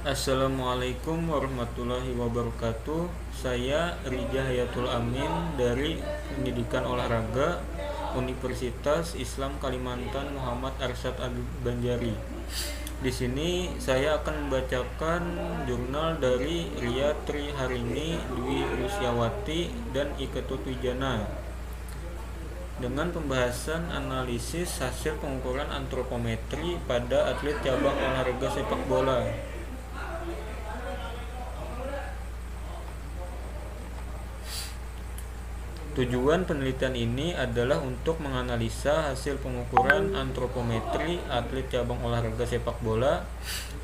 Assalamualaikum warahmatullahi wabarakatuh. Saya Rija Hayatul Amin dari Pendidikan Olahraga Universitas Islam Kalimantan Muhammad Arsyad Banjari. Di sini saya akan membacakan jurnal dari Ria Tri Harini, Dwi Rusyawati, dan Iketut Wijana dengan pembahasan analisis hasil pengukuran antropometri pada atlet cabang olahraga sepak bola. Tujuan penelitian ini adalah untuk menganalisa hasil pengukuran antropometri atlet cabang olahraga sepak bola.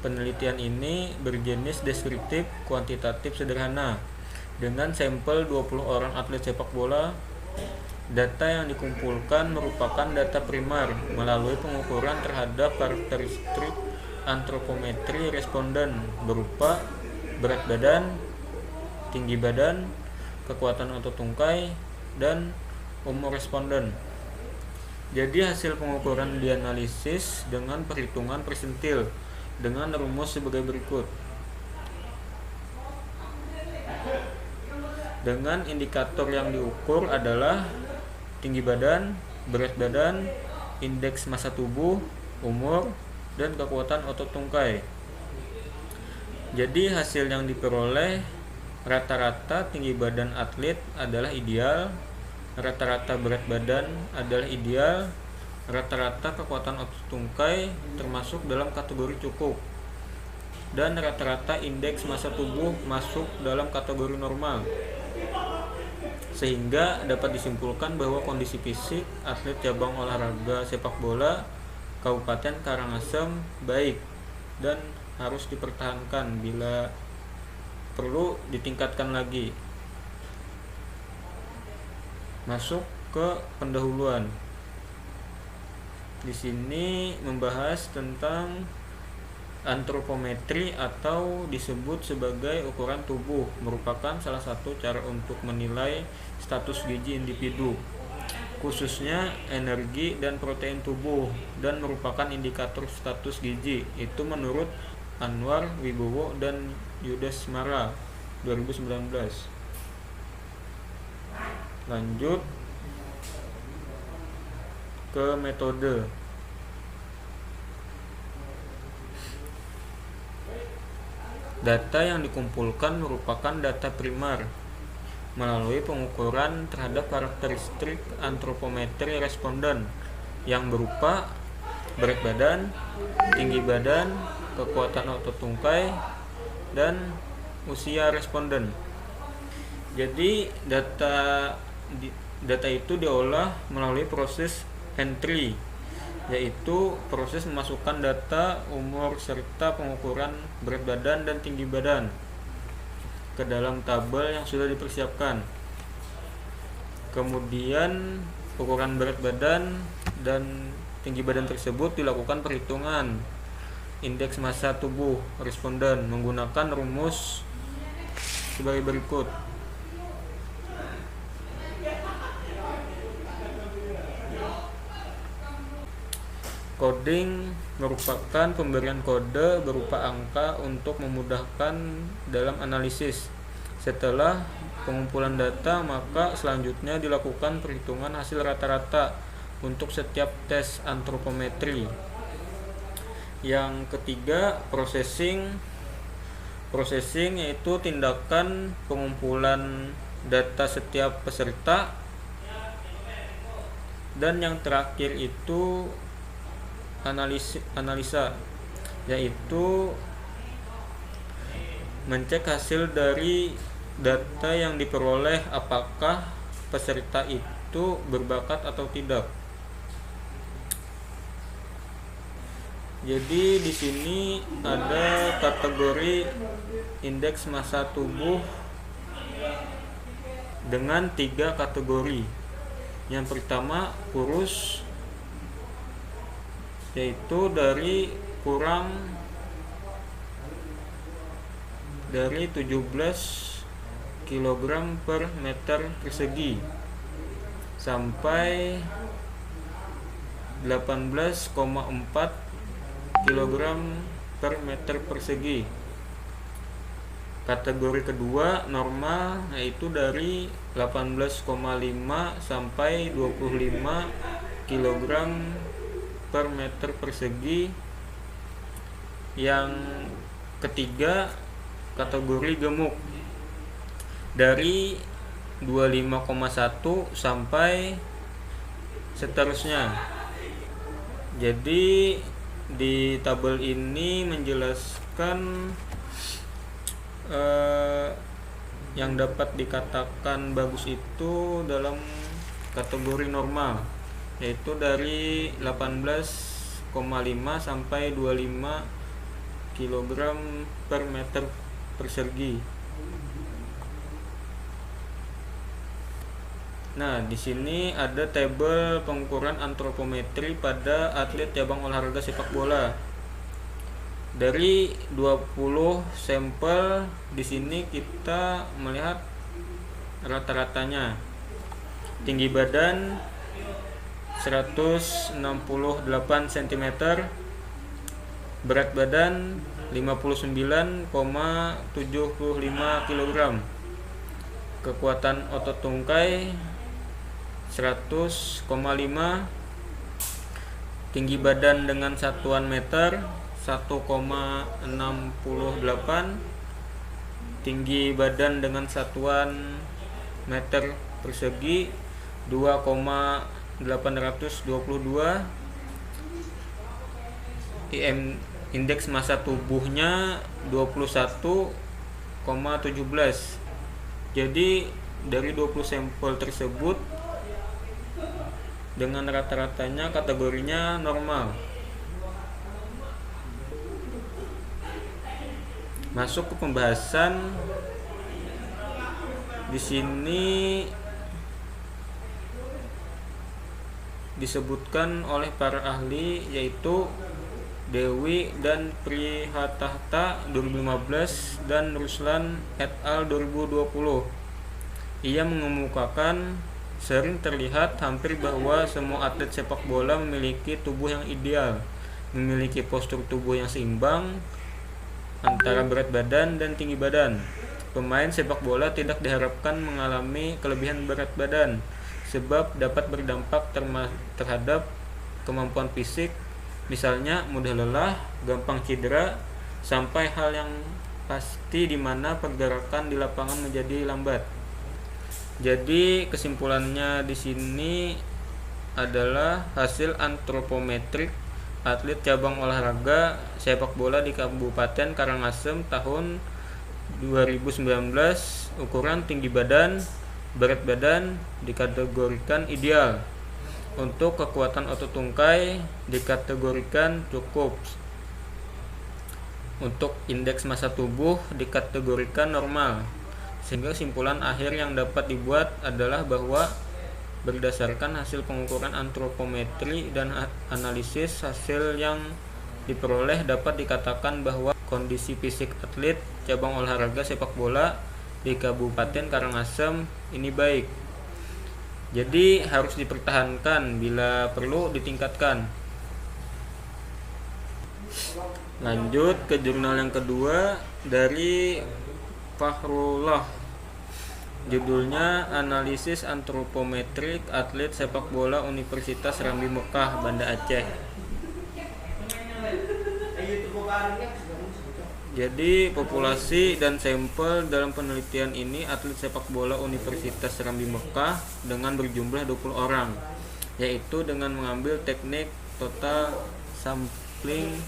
Penelitian ini berjenis deskriptif kuantitatif sederhana dengan sampel 20 orang atlet sepak bola. Data yang dikumpulkan merupakan data primer melalui pengukuran terhadap karakteristik antropometri responden berupa berat badan, tinggi badan, kekuatan otot tungkai, dan umur responden. Jadi hasil pengukuran dianalisis dengan perhitungan persentil dengan rumus sebagai berikut. Dengan indikator yang diukur adalah tinggi badan, berat badan, indeks massa tubuh, umur, dan kekuatan otot tungkai. Jadi hasil yang diperoleh, rata-rata tinggi badan atlet adalah ideal, rata-rata berat badan adalah ideal, rata-rata kekuatan otot tungkai termasuk dalam kategori cukup, dan rata-rata indeks massa tubuh masuk dalam kategori normal. Sehingga dapat disimpulkan bahwa kondisi fisik atlet cabang olahraga sepak bola Kabupaten Karangasem baik dan harus dipertahankan, bila perlu ditingkatkan lagi. Masuk ke pendahuluan. Di sini membahas tentang antropometri atau disebut sebagai ukuran tubuh, merupakan salah satu cara untuk menilai status gizi individu, khususnya energi dan protein tubuh, dan merupakan indikator status gizi. Itu menurut Anwar Wibowo dan Yudas Mara 2019. Lanjut ke metode. Data yang dikumpulkan merupakan data primer melalui pengukuran terhadap karakteristik antropometri responden yang berupa berat badan, tinggi badan, kekuatan otot tungkai, dan usia responden. Jadi data itu diolah melalui proses entry, yaitu proses memasukkan data umur serta pengukuran berat badan dan tinggi badan ke dalam tabel yang sudah dipersiapkan. Kemudian ukuran berat badan dan tinggi badan tersebut dilakukan perhitungan indeks massa tubuh responden menggunakan rumus sebagai berikut. Coding merupakan pemberian kode berupa angka untuk memudahkan dalam analisis. Setelah pengumpulan data, maka selanjutnya dilakukan perhitungan hasil rata-rata untuk setiap tes antropometri. Yang ketiga, processing yaitu tindakan pengumpulan data setiap peserta. Dan yang terakhir itu analisa, yaitu mencek hasil dari data yang diperoleh, apakah peserta itu berbakat atau tidak. Jadi di sini ada kategori indeks massa tubuh dengan 3 kategori. Yang pertama kurus, yaitu dari kurang dari 17 kg per meter persegi sampai 18,4 kg per meter persegi. Kategori kedua normal, yaitu dari 18,5 sampai 25 kg per meter persegi. Yang ketiga kategori gemuk, dari 25,1 sampai seterusnya. Jadi di tabel ini menjelaskan yang dapat dikatakan bagus itu dalam kategori normal, yaitu dari 18,5 sampai 25 kg per meter persegi. Nah, di sini ada tabel pengukuran antropometri pada atlet cabang olahraga sepak bola. Dari 20 sampel di sini kita melihat rata-ratanya. Tinggi badan 168 cm, berat badan 59,75 kg, kekuatan otot tungkai 100,5, tinggi badan dengan satuan meter 1,68, tinggi badan dengan satuan meter persegi 2,822, indeks massa tubuhnya 21,17. Jadi dari 20 sampel tersebut dengan rata-ratanya kategorinya normal. Masuk ke pembahasan. Di sini disebutkan oleh para ahli, yaitu Dewi dan Prihatahta 2015 dan Ruslan et al 2020. Ia mengemukakan sering terlihat hampir bahwa semua atlet sepak bola memiliki tubuh yang ideal, memiliki postur tubuh yang seimbang antara berat badan dan tinggi badan. Pemain sepak bola tidak diharapkan mengalami kelebihan berat badan, sebab dapat berdampak terhadap kemampuan fisik, misalnya mudah lelah, gampang cedera, sampai hal yang pasti di mana pergerakan di lapangan menjadi lambat. Jadi kesimpulannya di sini adalah hasil antropometrik atlet cabang olahraga sepak bola di Kabupaten Karangasem tahun 2019. Ukuran tinggi badan, berat badan dikategorikan ideal. Untuk kekuatan otot tungkai dikategorikan cukup. Untuk indeks massa tubuh dikategorikan normal. Sehingga kesimpulan akhir yang dapat dibuat adalah bahwa berdasarkan hasil pengukuran antropometri dan analisis hasil yang diperoleh, dapat dikatakan bahwa kondisi fisik atlet cabang olahraga sepak bola di Kabupaten Karangasem ini baik. Jadi harus dipertahankan, bila perlu ditingkatkan. Lanjut ke jurnal yang kedua dari Fahrullah. Judulnya Analisis Antropometrik Atlet Sepak Bola Universitas Rambi Mekah, Banda Aceh. Jadi populasi dan sampel dalam penelitian ini atlet sepak bola Universitas Rambi Mekah dengan berjumlah 20 orang, yaitu dengan mengambil teknik total sampling,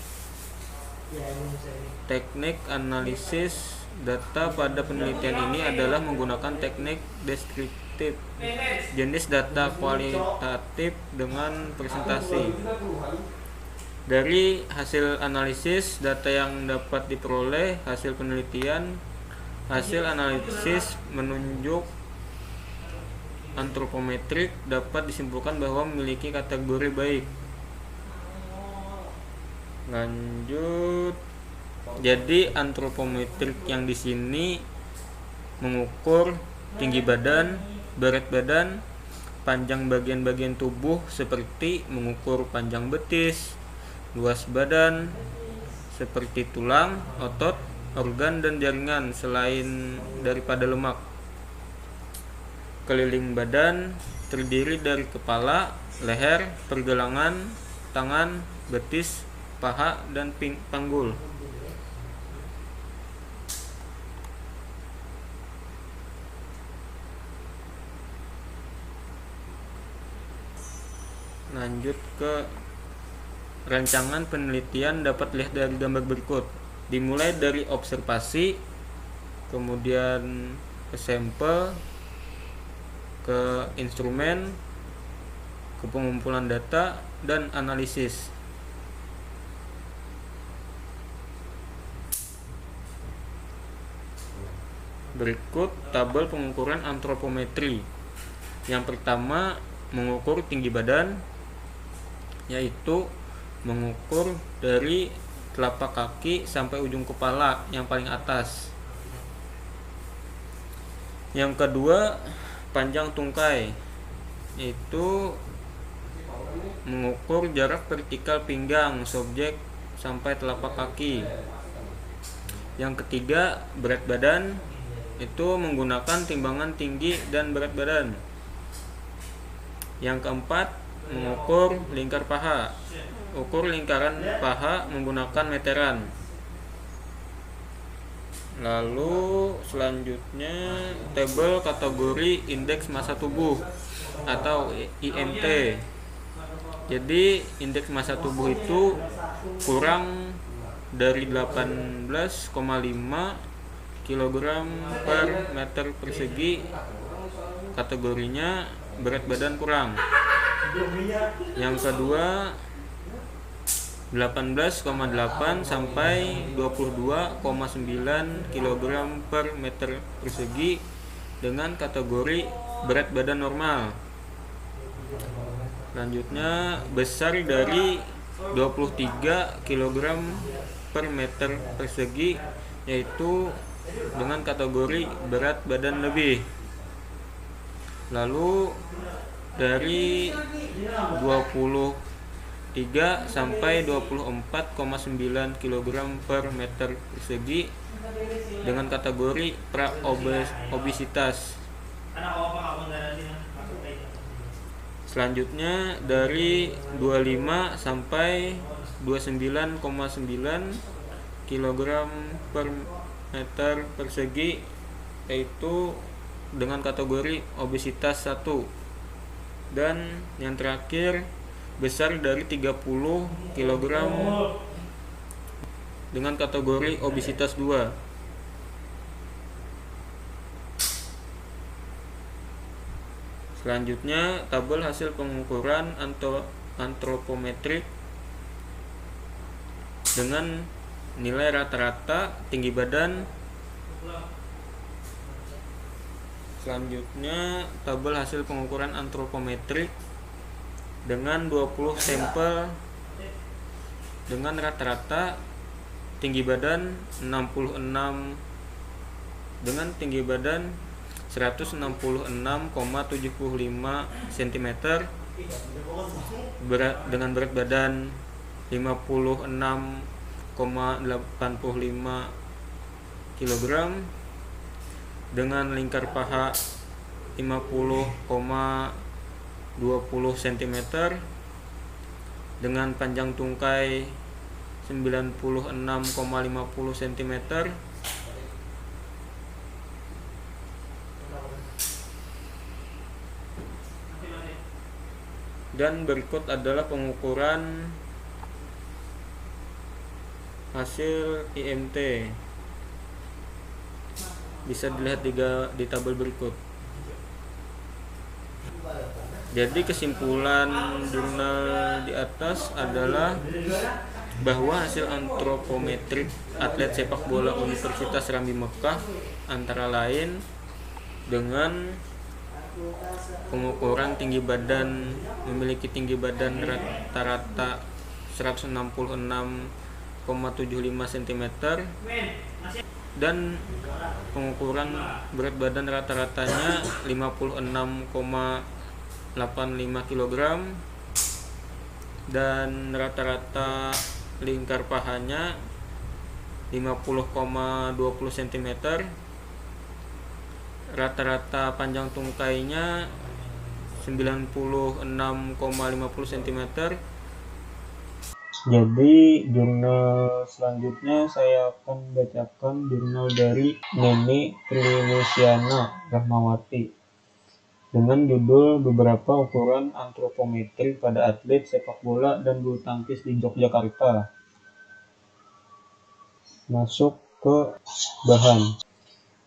teknik analisis data pada penelitian ini adalah menggunakan teknik deskriptif, jenis data kualitatif dengan presentasi. Dari hasil analisis data yang dapat diperoleh hasil penelitian, hasil analisis menunjuk antropometrik dapat disimpulkan bahwa memiliki kategori baik. Lanjut. Jadi antropometrik yang di sini mengukur tinggi badan, berat badan, panjang bagian-bagian tubuh seperti mengukur panjang betis, luas badan seperti tulang, otot, organ dan jaringan selain daripada lemak. Keliling badan terdiri dari kepala, leher, pergelangan, tangan, betis, paha, dan panggul. Lanjut ke rancangan penelitian dapat lihat dari gambar berikut. Dimulai dari observasi, kemudian ke sampel, ke instrumen, ke pengumpulan data, dan analisis. Berikut tabel pengukuran antropometri. Yang pertama, mengukur tinggi badan, yaitu mengukur dari telapak kaki sampai ujung kepala yang paling atas. Yang kedua, panjang tungkai, yaitu mengukur jarak vertikal pinggang subjek sampai telapak kaki. Yang ketiga, berat badan, itu menggunakan timbangan tinggi dan berat badan. Yang keempat, mengukur lingkar paha. Ukur lingkaran paha menggunakan meteran. Lalu selanjutnya tabel kategori indeks massa tubuh atau IMT. Jadi indeks massa tubuh itu kurang dari 18,5 kg per meter persegi. Kategorinya berat badan kurang. Yang kedua 18,8 sampai 22,9 kg per meter persegi dengan kategori berat badan normal. Selanjutnya besar dari 23 kg per meter persegi, yaitu dengan kategori berat badan lebih. Lalu dari 23 sampai 24,9 kg per meter persegi dengan kategori pra-obesitas. Selanjutnya dari 25 sampai 29,9 kg per meter persegi, yaitu dengan kategori obesitas 1. Dan yang terakhir besar dari 30 kg dengan kategori obesitas 2. Selanjutnya tabel hasil pengukuran antropometrik dengan nilai rata-rata tinggi badan. Selanjutnya tabel hasil pengukuran antropometrik dengan 20 sampel dengan rata-rata tinggi badan 66 dengan tinggi badan 166,75 cm, dengan berat badan 56,85 kg, dengan lingkar paha 50,20 cm, dengan panjang tungkai 96,50 cm, dan berikut adalah pengukuran hasil IMT. Bisa dilihat di tabel berikut. Jadi kesimpulan jurnal di atas adalah bahwa hasil antropometrik atlet sepak bola Universitas Rambi Mekah antara lain dengan pengukuran tinggi badan, memiliki tinggi badan rata-rata 166,75 cm, dan pengukuran berat badan rata-ratanya 56,85 kg, dan rata-rata lingkar pahanya 50,20 cm. Rata-rata panjang tungkainya 96,50 cm. Jadi jurnal selanjutnya saya akan bacakan jurnal dari Neni Trilusiana Rahmawati dengan judul beberapa ukuran antropometri pada atlet sepak bola dan bulu tangkis di Yogyakarta. Masuk ke bahan.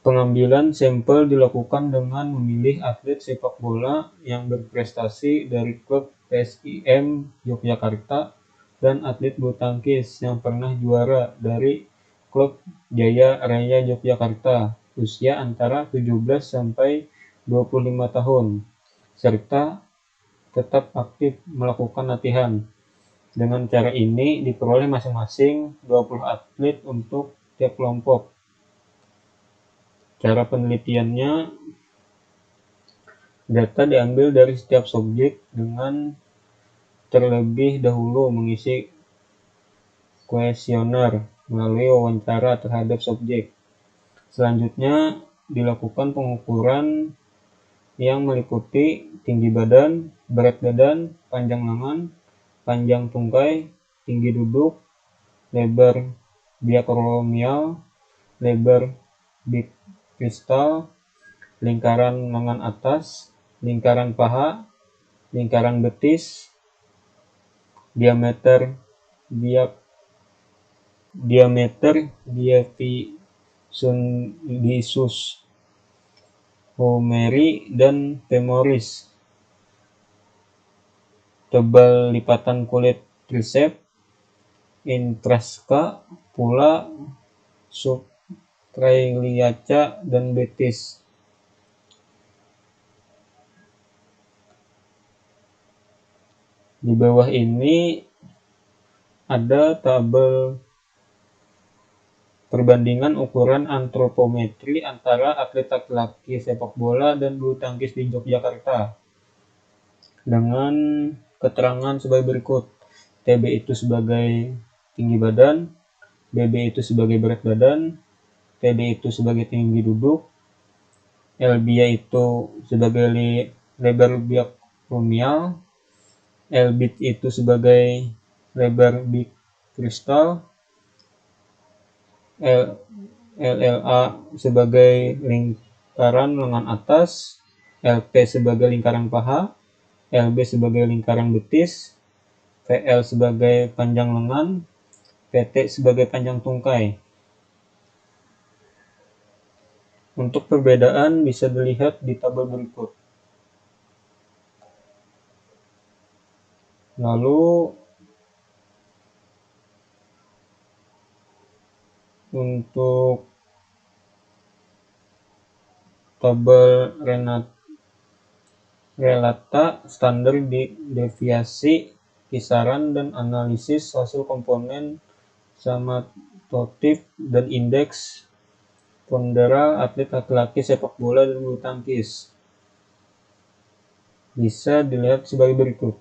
Pengambilan sampel dilakukan dengan memilih atlet sepak bola yang berprestasi dari klub PSIM Yogyakarta dan atlet bulu tangkis yang pernah juara dari klub Jaya Raya Yogyakarta usia antara 17 sampai 25 tahun serta tetap aktif melakukan latihan. Dengan cara ini diperoleh masing-masing 20 atlet untuk tiap kelompok. Cara penelitiannya, data diambil dari setiap subjek dengan terlebih dahulu mengisi kuesioner melalui wawancara terhadap subjek. Selanjutnya dilakukan pengukuran yang meliputi tinggi badan, berat badan, panjang lengan, panjang tungkai, tinggi duduk, lebar diakromial, lebar bikristal, lingkaran lengan atas, lingkaran paha, lingkaran betis, diameter diaphysus humeri dan femoris, tebal lipatan kulit triceps, intraska, pula, subclaviaca, dan betis. Di bawah ini ada tabel perbandingan ukuran antropometri antara atlet laki-laki sepak bola dan bulu tangkis di Yogyakarta dengan keterangan sebagai berikut. TB itu sebagai tinggi badan, BB itu sebagai berat badan, TD itu sebagai tinggi duduk, LBA itu sebagai lebar biakromial, LBIT itu sebagai lebar bikristal, LLA sebagai lingkaran lengan atas, LP sebagai lingkaran paha, LB sebagai lingkaran betis, VL sebagai panjang lengan, PT sebagai panjang tungkai. Untuk perbedaan bisa dilihat di tabel berikut. Lalu untuk tabel relata standar deviasi kisaran dan analisis hasil komponen somatotyp dan indeks ponderal atlet laki-laki sepak bola dan bulu tangkis bisa dilihat sebagai berikut.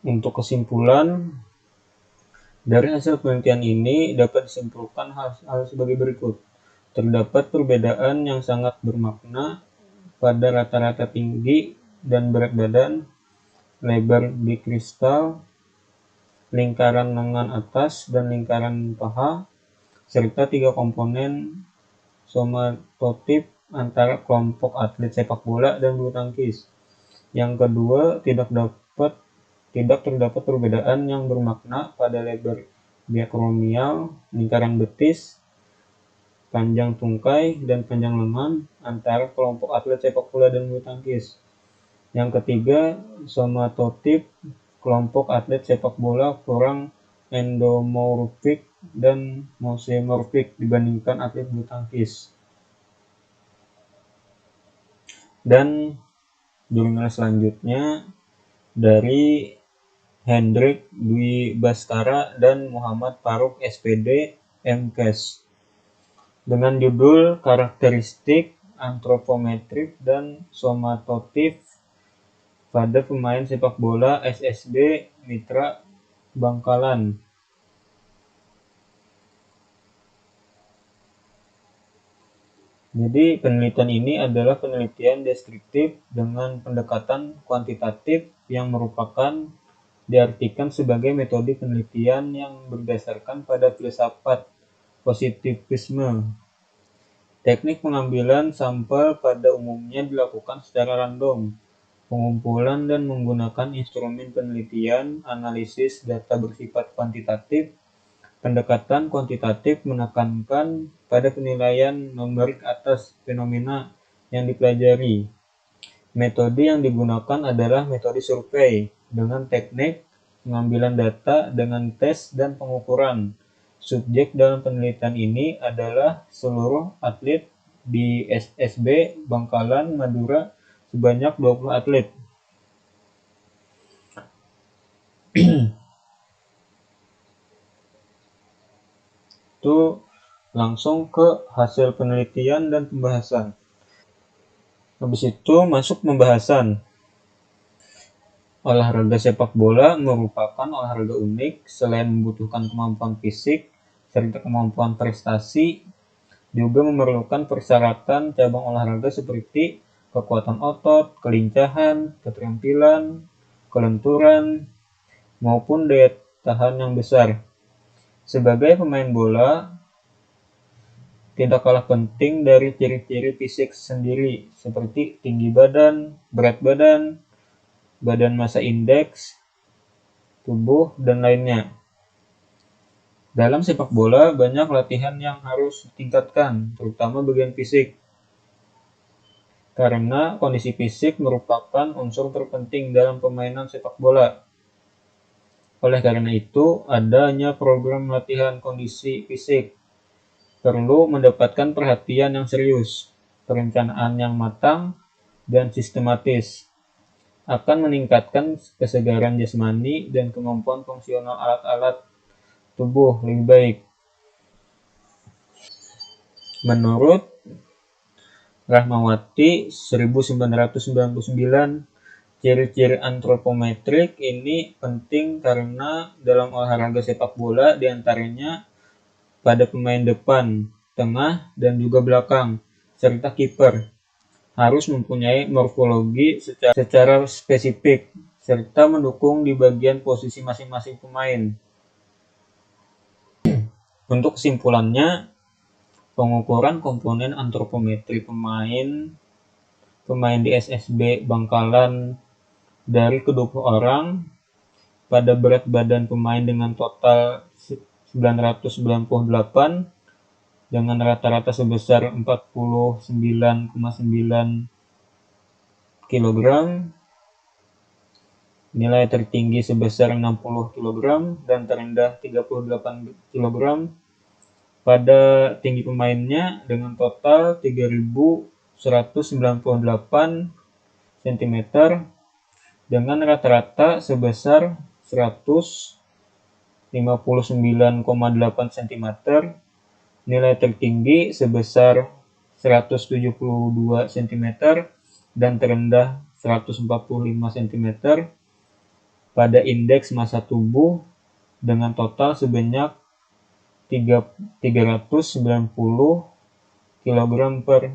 Untuk kesimpulan, dari hasil penelitian ini dapat disimpulkan hal sebagai berikut. Terdapat perbedaan yang sangat bermakna pada rata-rata tinggi dan berat badan, lebar bikristal, lingkaran lengan atas dan lingkaran paha, serta 3 komponen somatotyp antara kelompok atlet sepak bola dan bulu tangkis. Yang kedua, tidak terdapat perbedaan yang bermakna pada lebar diakromial, lingkaran betis, panjang tungkai, dan panjang lengan antara kelompok atlet sepak bola dan bulu tangkis. Yang ketiga, somatotyp kelompok atlet sepak bola kurang endomorfik dan mesomorfik dibandingkan atlet bulu tangkis. Dan jurnal selanjutnya dari Hendrik Dwi Bastara dan Muhammad Faruk SPD MKes dengan judul karakteristik antropometrik dan somatotif pada pemain sepak bola SSB Mitra Bangkalan. Jadi penelitian ini adalah penelitian deskriptif dengan pendekatan kuantitatif yang merupakan diartikan sebagai metode penelitian yang berdasarkan pada filsafat positivisme. Teknik pengambilan sampel pada umumnya dilakukan secara random. Pengumpulan dan menggunakan instrumen penelitian analisis data bersifat kuantitatif. Pendekatan kuantitatif menekankan pada penilaian numerik atas fenomena yang dipelajari. Metode yang digunakan adalah metode survei dengan teknik pengambilan data dengan tes dan pengukuran. Subjek dalam penelitian ini adalah seluruh atlet di SSB Bangkalan Madura sebanyak 20 atlet. Itu langsung ke hasil penelitian dan pembahasan. Habis itu masuk pembahasan. Olahraga sepak bola merupakan olahraga unik selain membutuhkan kemampuan fisik serta kemampuan prestasi, juga memerlukan persyaratan cabang olahraga seperti kekuatan otot, kelincahan, keterampilan, kelenturan, maupun daya tahan yang besar. Sebagai pemain bola, tidak kalah penting dari ciri-ciri fisik sendiri seperti tinggi badan, berat badan, badan massa indeks, tubuh, dan lainnya. Dalam sepak bola, banyak latihan yang harus ditingkatkan, terutama bagian fisik. Karena kondisi fisik merupakan unsur terpenting dalam permainan sepak bola. Oleh karena itu, adanya program latihan kondisi fisik perlu mendapatkan perhatian yang serius, perencanaan yang matang, dan sistematis. Akan meningkatkan kesegaran jasmani dan kemampuan fungsional alat-alat tubuh lebih baik. Menurut Rahmawati 1999, ciri-ciri antropometrik ini penting karena dalam olahraga sepak bola diantaranya pada pemain depan, tengah, dan juga belakang, serta kiper harus mempunyai morfologi secara spesifik serta mendukung di bagian posisi masing-masing pemain. Untuk kesimpulannya, pengukuran komponen antropometri pemain di SSB Bangkalan dari ke-20 orang pada berat badan pemain dengan total 998 dengan rata-rata sebesar 49,9 kg, nilai tertinggi sebesar 60 kg dan terendah 38 kg pada tinggi pemainnya dengan total 3.198 cm dengan rata-rata sebesar 159,8 cm, nilai tertinggi sebesar 172 cm dan terendah 145 cm pada indeks massa tubuh dengan total sebanyak 390 kg per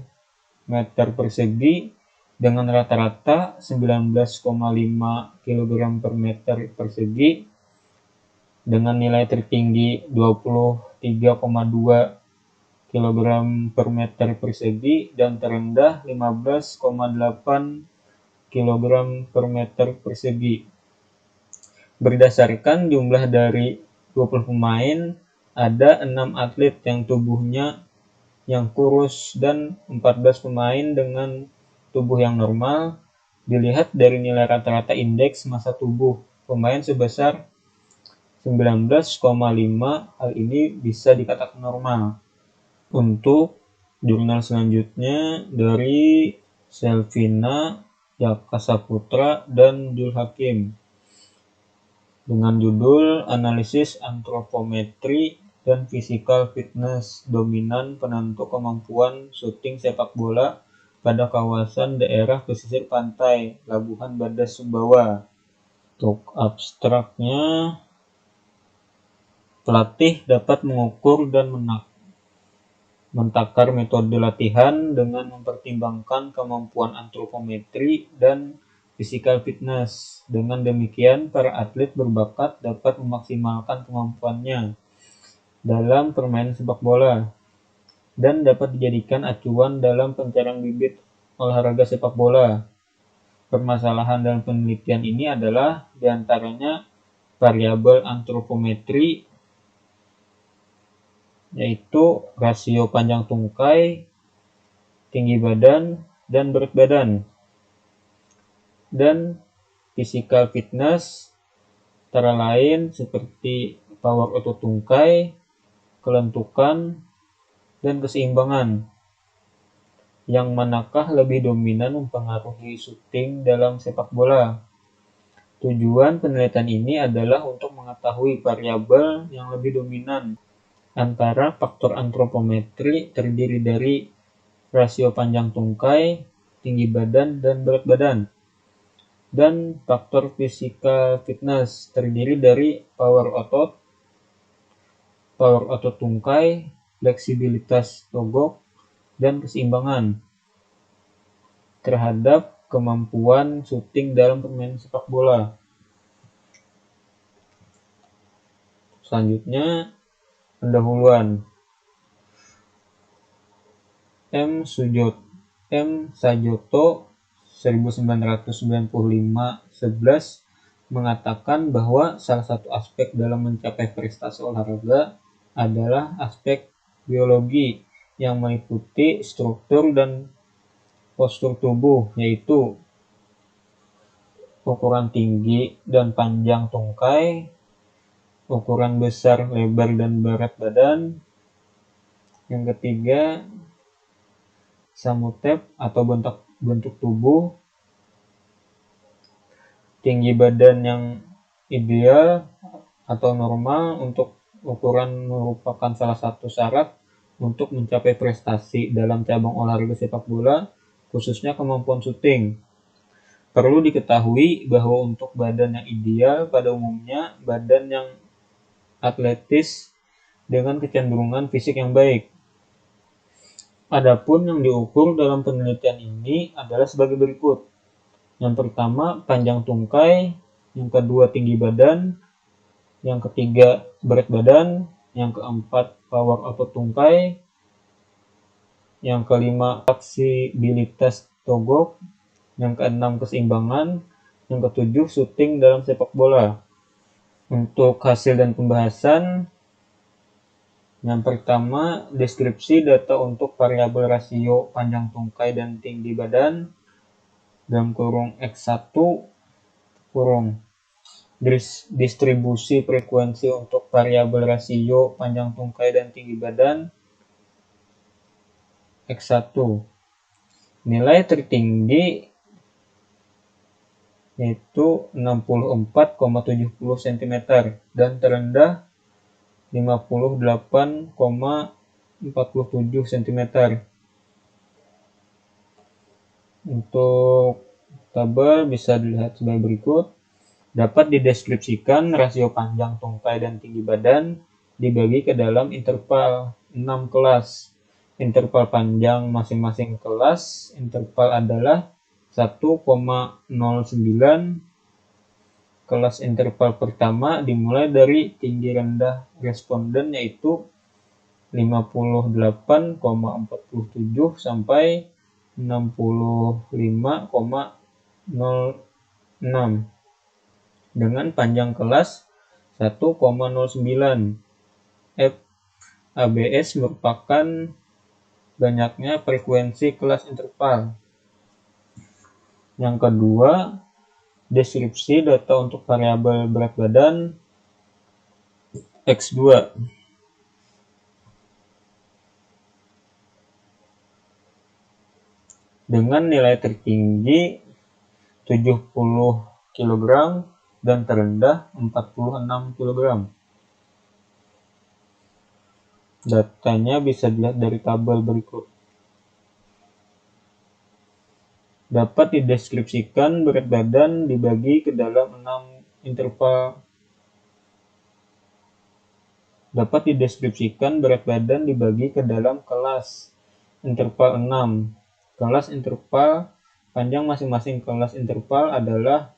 meter persegi dengan rata-rata 19,5 kg per meter persegi dengan nilai tertinggi 23,2 kg per meter persegi dan terendah 15,8 kg per meter persegi. Berdasarkan jumlah dari 20 pemain, ada 6 atlet yang tubuhnya yang kurus dan 14 pemain dengan tubuh yang normal. Dilihat dari nilai rata-rata indeks massa tubuh pemain sebesar 19,5, hal ini bisa dikatakan normal. Untuk jurnal selanjutnya dari Selvina, Yaka Saputra, dan Jul Hakim dengan judul Analisis Antropometri dan Physical Fitness Dominan Penentu Kemampuan Syuting Sepak Bola pada kawasan daerah pesisir pantai Labuhan Badas Sumbawa. Untuk abstraknya, pelatih dapat mengukur dan mentakar metode latihan dengan mempertimbangkan kemampuan antropometri dan physical fitness. Dengan demikian, para atlet berbakat dapat memaksimalkan kemampuannya dalam permainan sepak bola dan dapat dijadikan acuan dalam pencarian bibit olahraga sepak bola. Permasalahan dalam penelitian ini adalah diantaranya variabel antropometri, yaitu rasio panjang tungkai, tinggi badan, dan berat badan, dan physical fitness, antara lain seperti power otot tungkai, kelentukan, dan keseimbangan. Yang manakah lebih dominan mempengaruhi shooting dalam sepak bola? Tujuan penelitian ini adalah untuk mengetahui variabel yang lebih dominan antara faktor antropometri terdiri dari rasio panjang tungkai, tinggi badan, dan berat badan, dan faktor physical fitness terdiri dari power otot tungkai, fleksibilitas togok, dan keseimbangan terhadap kemampuan shooting dalam permainan sepak bola. Selanjutnya, pendahuluan. M. Sajoto 1995-11 mengatakan bahwa salah satu aspek dalam mencapai prestasi olahraga adalah aspek biologi yang meliputi struktur dan postur tubuh, yaitu ukuran tinggi dan panjang tungkai, ukuran besar, lebar, dan berat badan. Yang ketiga, samutep atau bentuk tubuh, tinggi badan yang ideal atau normal untuk ukuran merupakan salah satu syarat untuk mencapai prestasi dalam cabang olahraga sepak bola, khususnya kemampuan shooting. Perlu diketahui bahwa untuk badan yang ideal pada umumnya badan yang atletis dengan kecenderungan fisik yang baik. Adapun yang diukur dalam penelitian ini adalah sebagai berikut. Yang pertama, panjang tungkai, yang kedua tinggi badan, yang ketiga berat badan, yang keempat power otot tungkai, yang kelima fleksibilitas togok, yang keenam keseimbangan, yang ketujuh shooting dalam sepak bola. Untuk hasil dan pembahasan, yang pertama, deskripsi data untuk variabel rasio panjang tungkai dan tinggi badan dalam kurung X1 kurung distribusi frekuensi untuk variabel rasio panjang tungkai dan tinggi badan X1. Nilai tertinggi yaitu 64,70 cm dan terendah 58,47 cm. Untuk tabel bisa dilihat sebagai berikut. Dapat dideskripsikan rasio panjang tungkai dan tinggi badan dibagi ke dalam interval 6 kelas. Interval panjang masing-masing kelas interval adalah 1,09. Kelas interval pertama dimulai dari tinggi rendah responden yaitu 58,47 sampai 65,06 dengan panjang kelas 1,09. ABS merupakan banyaknya frekuensi kelas interval. Yang kedua, deskripsi data untuk variabel berat badan X2. Dengan nilai tertinggi 70 kg dan terendah 46 kg. Datanya bisa dilihat dari tabel berikut. Dapat dideskripsikan berat badan dibagi ke dalam 6 interval. Dapat dideskripsikan berat badan dibagi ke dalam kelas interval 6. Kelas interval panjang masing-masing kelas interval adalah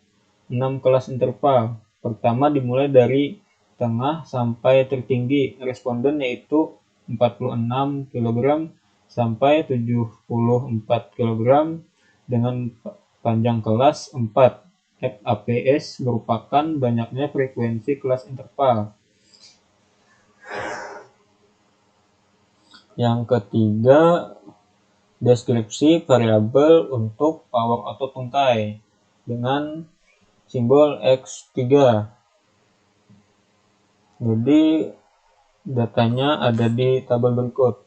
6 kelas interval. Pertama dimulai dari tengah sampai tertinggi responden, yaitu 46 kg sampai 74 kg dengan panjang kelas 4. FABS merupakan banyaknya frekuensi kelas interval. Yang ketiga, deskripsi variabel untuk power otot tungkai dengan simbol X3. Jadi datanya ada di tabel berikut.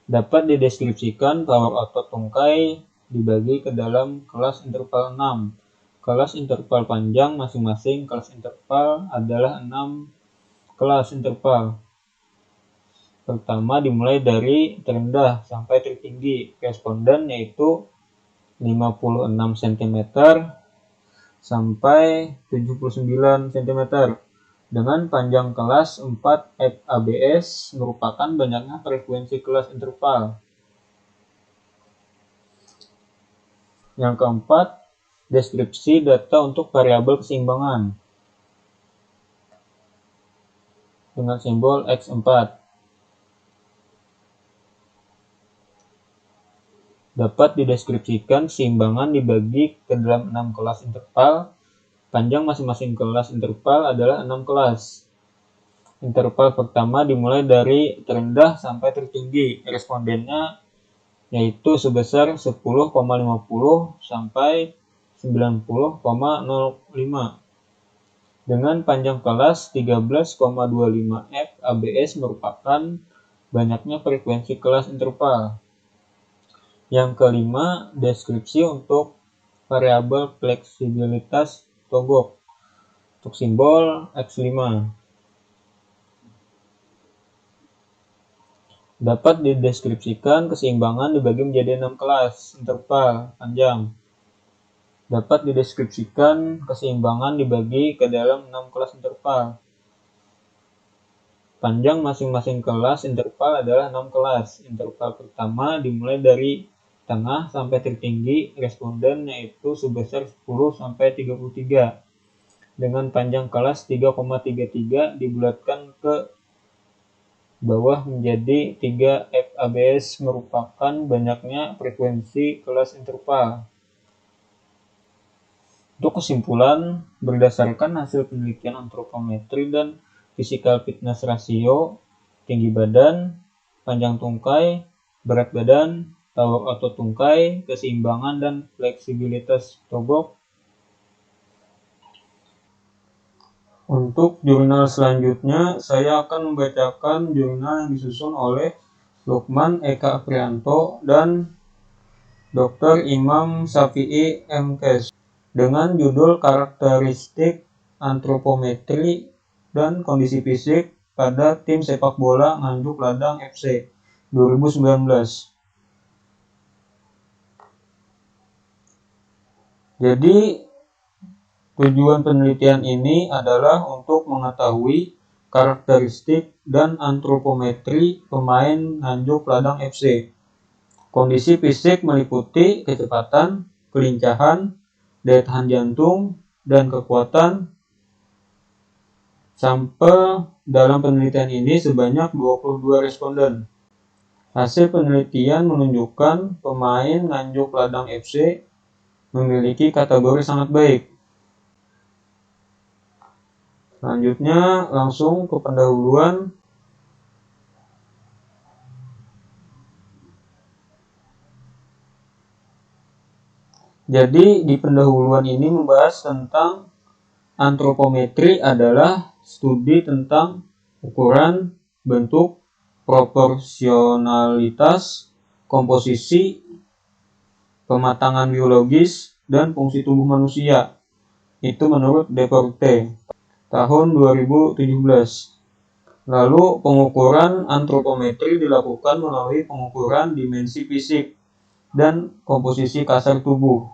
Dapat dideskripsikan power otot tungkai dibagi ke dalam kelas interval 6. Kelas interval panjang masing-masing kelas interval adalah 6 kelas interval. Pertama dimulai dari terendah sampai tertinggi responden, yaitu 56 cm sampai 79 cm dengan panjang kelas 4. FABS merupakan banyaknya frekuensi kelas interval. Yang keempat, deskripsi data untuk variabel keseimbangan dengan simbol X4. Dapat dideskripsikan keseimbangan dibagi ke dalam 6 kelas interval. Panjang masing-masing kelas interval adalah 6 kelas. Interval pertama dimulai dari terendah sampai tertinggi respondennya, yaitu sebesar 10,50 sampai 90,05 dengan panjang kelas 13,25 F. ABS merupakan banyaknya frekuensi kelas interval. Yang kelima, deskripsi untuk variabel fleksibilitas togok untuk simbol X5. Dapat dideskripsikan keseimbangan dibagi menjadi 6 kelas interval panjang. Dapat dideskripsikan keseimbangan dibagi ke dalam 6 kelas interval. Panjang masing-masing kelas interval adalah 6 kelas. Interval pertama dimulai dari tengah sampai tertinggi responden, yaitu sebesar 10 sampai 33 dengan panjang kelas 3,33 dibulatkan ke bawah menjadi 3. FABS merupakan banyaknya frekuensi kelas interval. Untuk kesimpulan, berdasarkan hasil penelitian antropometri dan physical fitness ratio, tinggi badan, panjang tungkai, berat badan, power otot tungkai, keseimbangan, dan fleksibilitas togok. Untuk jurnal selanjutnya, saya akan membacakan jurnal yang disusun oleh Lukman Eka Aprianto dan Dr. Imam Syafi'i MKes dengan judul Karakteristik Antropometri dan Kondisi Fisik pada Tim Sepak Bola Nganjuk Ladang FC 2019. Jadi, tujuan penelitian ini adalah untuk mengetahui karakteristik dan antropometri pemain Nganjuk Ladang FC. Kondisi fisik meliputi kecepatan, kelincahan, daya tahan jantung, dan kekuatan. Sampel dalam penelitian ini sebanyak 22 responden. Hasil penelitian menunjukkan pemain Nganjuk Ladang FC memiliki kategori sangat baik. Selanjutnya langsung ke pendahuluan. Jadi di pendahuluan ini membahas tentang antropometri adalah studi tentang ukuran, bentuk, proporsionalitas, komposisi, pematangan biologis, dan fungsi tubuh manusia. Itu menurut Deporte tahun 2017. Lalu pengukuran antropometri dilakukan melalui pengukuran dimensi fisik dan komposisi kasar tubuh,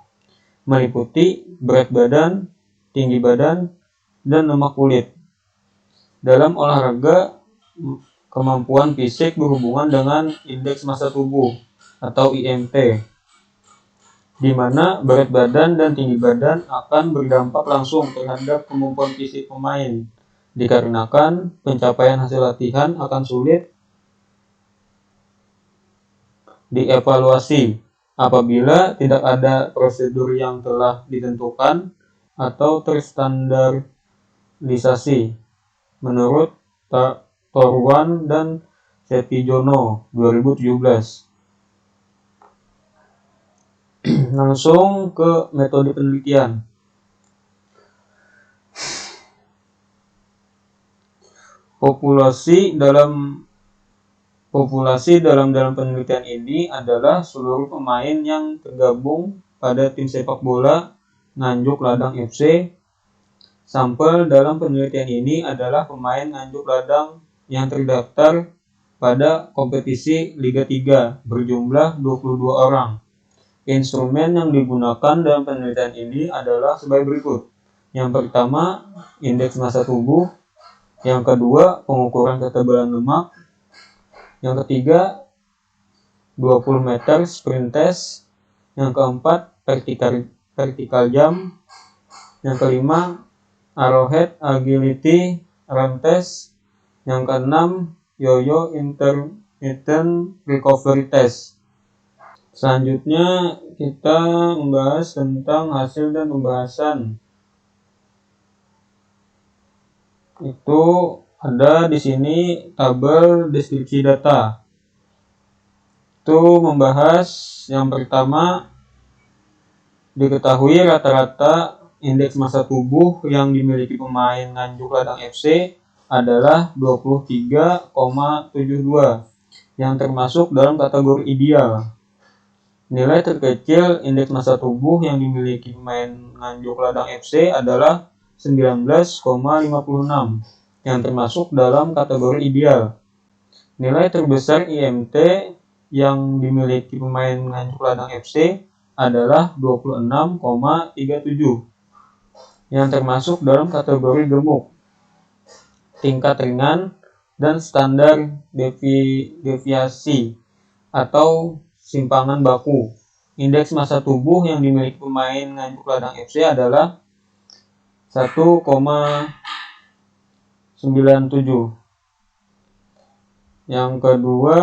meliputi berat badan, tinggi badan, dan lemak kulit. Dalam olahraga, kemampuan fisik berhubungan dengan indeks massa tubuh atau IMT, di mana berat badan dan tinggi badan akan berdampak langsung terhadap kemampuan fisik pemain, dikarenakan pencapaian hasil latihan akan sulit dievaluasi apabila tidak ada prosedur yang telah ditentukan atau terstandarisasi menurut Torwan dan Setijono 2017. Langsung ke metode penelitian. Populasi dalam penelitian ini adalah seluruh pemain yang tergabung pada tim sepak bola Nganjuk Ladang FC. Sampel dalam penelitian ini adalah pemain Nganjuk Ladang yang terdaftar pada kompetisi Liga 3 berjumlah 22 orang. Instrumen yang digunakan dalam penelitian ini adalah sebagai berikut. Yang pertama, indeks massa tubuh. Yang kedua, pengukuran ketebalan lemak. Yang ketiga, 20 meter sprint test. Yang keempat, vertical jump. Yang kelima, arrowhead agility run test. Yang keenam, yo-yo intermittent recovery test. Selanjutnya kita membahas tentang hasil dan pembahasan. Itu ada di sini tabel deskripsi data. Itu membahas yang pertama, diketahui rata-rata indeks massa tubuh yang dimiliki pemain Nganjuk Ladang FC adalah 23,72 yang termasuk dalam kategori ideal. Nilai terkecil indeks massa tubuh yang dimiliki pemain Nganjuk Ladang FC adalah 19,56 yang termasuk dalam kategori ideal. Nilai terbesar IMT yang dimiliki pemain Nganjuk Ladang FC adalah 26,37 yang termasuk dalam kategori gemuk, tingkat ringan, dan standar deviasi atau simpangan baku. Indeks massa tubuh yang dimiliki pemain Nganjuk Ladang FC adalah 1,97. Yang kedua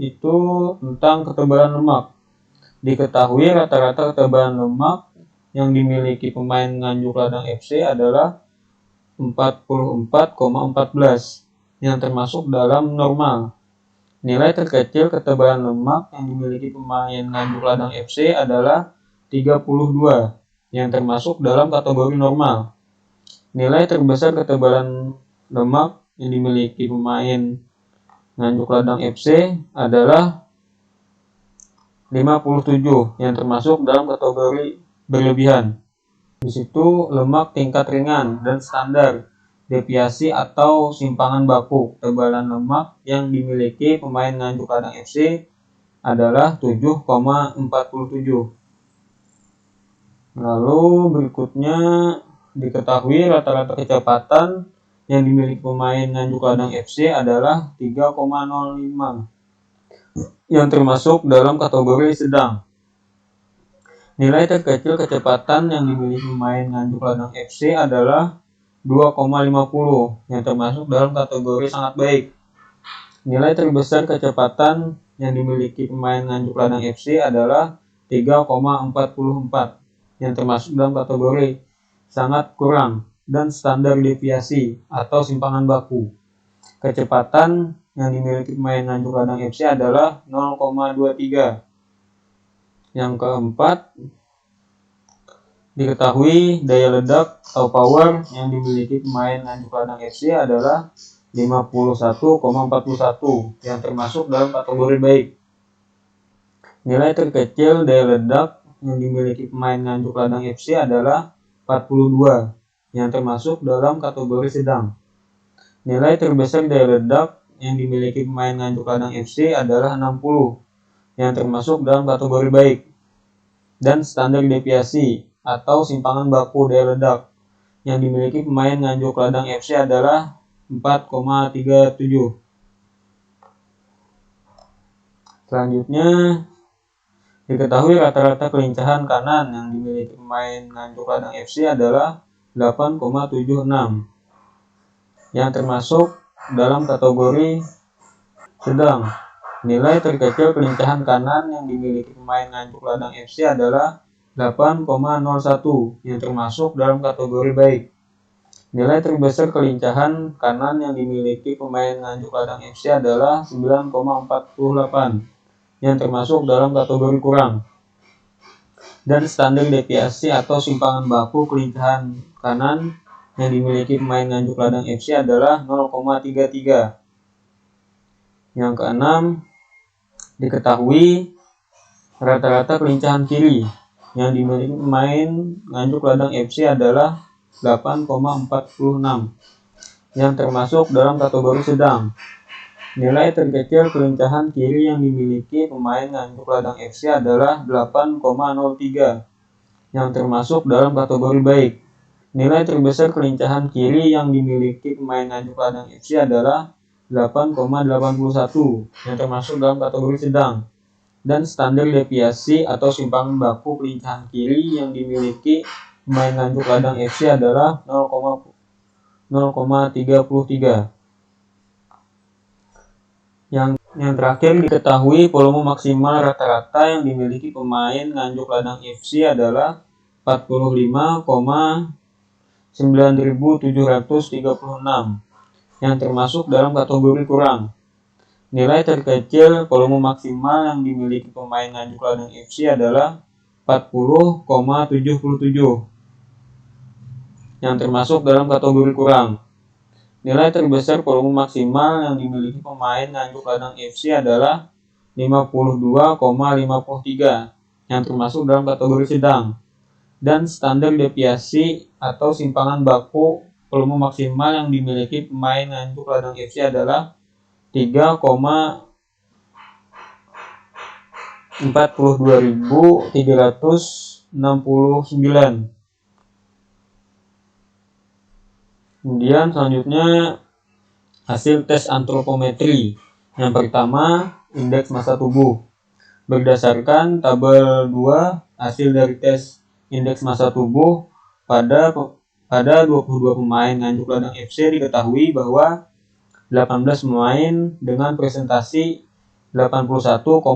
itu tentang ketebalan lemak. Diketahui rata-rata ketebalan lemak yang dimiliki pemain Nganjuk Ladang FC adalah 44,14 yang termasuk dalam normal. Nilai terkecil ketebalan lemak yang dimiliki pemain Nganjuk Ladang FC adalah 32 yang termasuk dalam kategori normal. Nilai terbesar ketebalan lemak yang dimiliki pemain Nganjuk Ladang FC adalah 57 yang termasuk dalam kategori berlebihan. Di situ lemak tingkat ringan dan standar deviasi atau simpangan baku. Ketebalan lemak yang dimiliki pemain Nganjuk Ladang FC adalah 7,47. Lalu berikutnya, diketahui rata-rata kecepatan yang dimiliki pemain Nganjuk Ladang FC adalah 3,05 yang termasuk dalam kategori sedang. Nilai terkecil kecepatan yang dimiliki pemain Nganjuk Ladang FC adalah 2,50 yang termasuk dalam kategori sangat baik. Nilai terbesar kecepatan yang dimiliki pemain Nganjuk Ladang FC adalah 3,44 yang termasuk dalam kategori sangat kurang dan standar deviasi atau simpangan baku. Kecepatan yang dimiliki pemain Nganjuk Ladang FC adalah 0,23. Yang keempat, diketahui daya ledak atau power yang dimiliki pemain Nganjuk Ladang FC adalah 51,41 yang termasuk dalam kategori baik. Nilai terkecil daya ledak yang dimiliki pemain Nganjuk Ladang FC adalah 42 yang termasuk dalam kategori sedang. Nilai terbesar daya ledak yang dimiliki pemain Nganjuk Ladang FC adalah 60 yang termasuk dalam kategori baik. Dan standar deviasi atau simpangan baku daya ledak yang dimiliki pemain Nganjuk Ladang FC adalah 4,37. Selanjutnya, diketahui rata-rata kelincahan kanan yang dimiliki pemain Nganjuk Ladang FC adalah 8,76, yang termasuk dalam kategori sedang. Nilai terkecil kelincahan kanan yang dimiliki pemain Nganjuk Ladang FC adalah 8,01, yang termasuk dalam kategori baik. Nilai terbesar kelincahan kanan yang dimiliki pemain Nganjuk Ladang FC adalah 9,48, yang termasuk dalam kategori kurang. Dan standar deviasi atau simpangan baku kelincahan kanan yang dimiliki pemain Nganjuk Ladang FC adalah 0,33. Yang keenam, diketahui rata-rata kelincahan kiri yang dimiliki pemain Nganjuk Ladang FC adalah 8,46, yang termasuk dalam kategori sedang. Nilai terkecil kelincahan kiri yang dimiliki pemain Nganjuk Ladang FC adalah 8,03, yang termasuk dalam kategori baik. Nilai terbesar kelincahan kiri yang dimiliki pemain Nganjuk Ladang FC adalah 8,81, yang termasuk dalam kategori sedang. Dan standar deviasi atau simpangan baku kelincahan kiri yang dimiliki pemain Nganjuk Ladang FC adalah 0,33. Yang terakhir, diketahui volume maksimal rata-rata yang dimiliki pemain Nganjuk Ladang FC adalah 45,9736, yang termasuk dalam kategori kurang. Nilai terkecil volume maksimal yang dimiliki pemain Nganjuk Ladang FC adalah 40,77, yang termasuk dalam kategori kurang. Nilai terbesar volume maksimal yang dimiliki pemain Nganjuk Ladang FC adalah 52,53, yang termasuk dalam kategori sedang. Dan standar deviasi atau simpangan baku volume maksimal yang dimiliki pemain Nganjuk Ladang FC adalah 3,42.369. Kemudian selanjutnya hasil tes antropometri. Yang pertama, indeks massa tubuh. Berdasarkan tabel 2, hasil dari tes indeks massa tubuh pada 22 pemain Nganjuk Ladang FC diketahui bahwa 18 pemain dengan presentasi 81,82%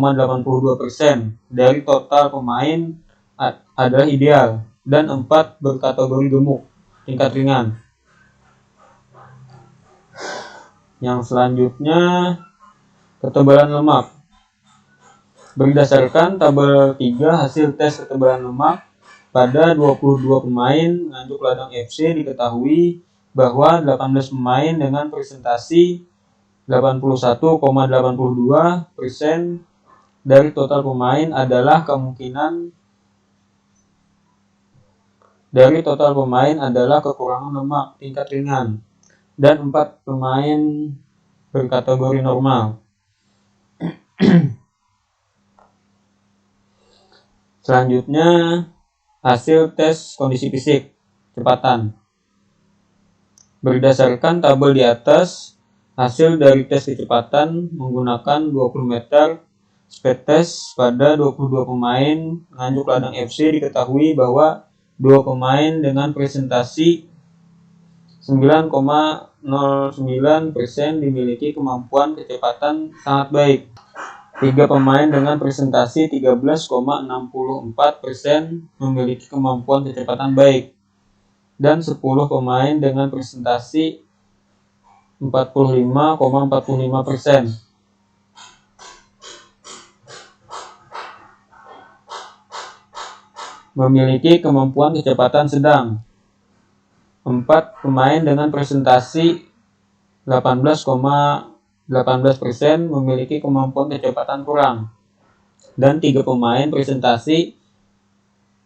dari total pemain adalah ideal dan 4 berkategori gemuk tingkat ringan. Yang selanjutnya, ketebalan lemak. Berdasarkan tabel 3 hasil tes ketebalan lemak pada 22 pemain Nganjuk Ladang FC diketahui bahwa 18 pemain dengan presentasi 81,82% dari total pemain adalah kekurangan lemak tingkat ringan dan 4 pemain berkategori normal. Selanjutnya, hasil tes kondisi fisik kecepatan. Berdasarkan tabel di atas, hasil dari tes kecepatan menggunakan 20 meter speed test pada 22 pemain Nganjuk Ladang FC diketahui bahwa 2 pemain dengan presentasi 9,09% dimiliki kemampuan kecepatan sangat baik. 3 pemain dengan presentasi 13,64% memiliki kemampuan kecepatan baik. Dan 10 pemain dengan presentasi 45,45%. Memiliki kemampuan kecepatan sedang. 4 pemain dengan presentasi 18,18% memiliki kemampuan kecepatan kurang. Dan 3 pemain presentasi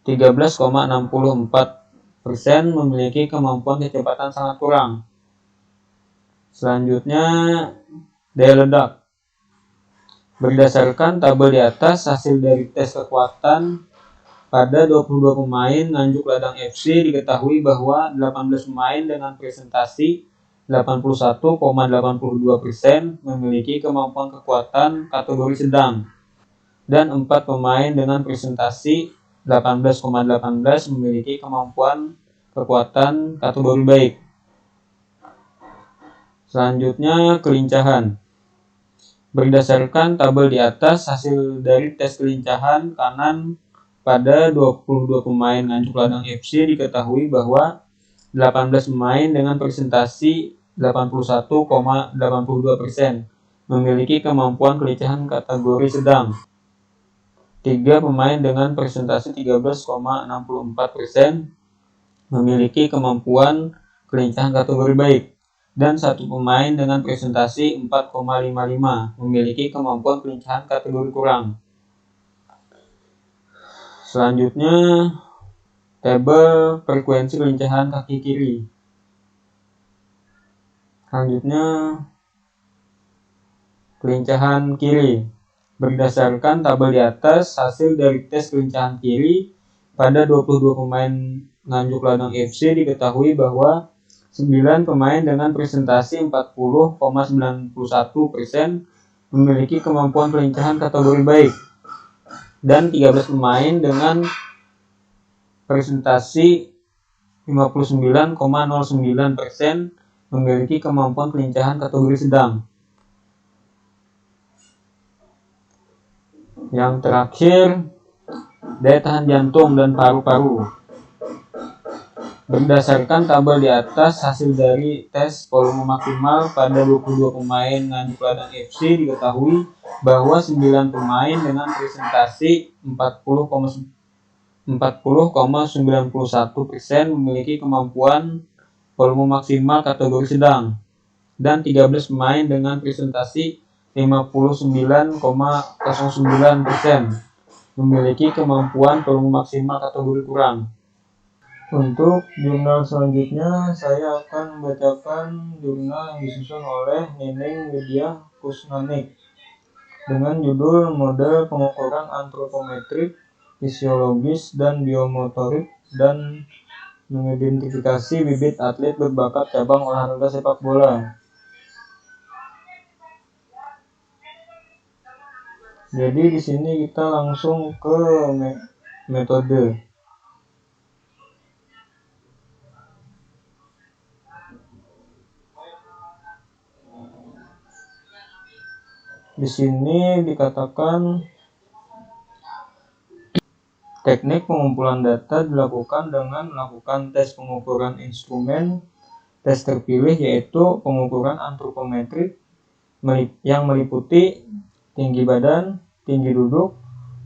13,64% memiliki kemampuan kecepatan sangat kurang. Selanjutnya, daya ledak. Berdasarkan tabel di atas, hasil dari tes kekuatan pada 22 pemain nganjuk ladang FC diketahui bahwa 18 pemain dengan presentasi 81,82% memiliki kemampuan kekuatan kategori sedang dan 4 pemain dengan presentasi 18,18 memiliki kemampuan kekuatan kategori baik. Selanjutnya, kelincahan. Berdasarkan tabel di atas, hasil dari tes kelincahan kanan pada 22 pemain nganjuk ladang FC diketahui bahwa 18 pemain dengan presentasi 81,82% memiliki kemampuan kelincahan kategori sedang. 3 pemain dengan presentasi 13,64% memiliki kemampuan kelincahan kategori baik. Dan 1 pemain dengan presentasi 4,55 memiliki kemampuan kelincahan kategori kurang. Selanjutnya, tabel frekuensi kelincahan kaki kiri. Selanjutnya, kelincahan kiri. Berdasarkan tabel di atas, hasil dari tes kelincahan kiri pada 22 pemain nganjuk ladang FC diketahui bahwa 9 pemain dengan presentasi 40,91% memiliki kemampuan kelincahan kategori baik dan 13 pemain dengan presentasi 59,09% memiliki kemampuan kelincahan kategori sedang. Yang terakhir, daya tahan jantung dan paru-paru. Berdasarkan tabel di atas, hasil dari tes volume maksimal pada 22 pemain nganjuk ladang FC diketahui bahwa 9 pemain dengan presentasi 40,91% memiliki kemampuan volume maksimal kategori sedang dan 13 pemain dengan presentasi 59,09% memiliki kemampuan volume maksimal kategori kurang. Untuk jurnal selanjutnya, saya akan membacakan jurnal yang disusun oleh Nining Widya Kusnanik dengan judul Model Pengukuran Antropometrik, Fisiologis, dan Biomotorik dan mengidentifikasi bibit atlet berbakat cabang olahraga sepak bola. Jadi di sini kita langsung ke metode. Di sini dikatakan teknik pengumpulan data dilakukan dengan melakukan tes pengukuran instrumen. Tes terpilih yaitu pengukuran antropometrik yang meliputi tinggi badan, tinggi duduk,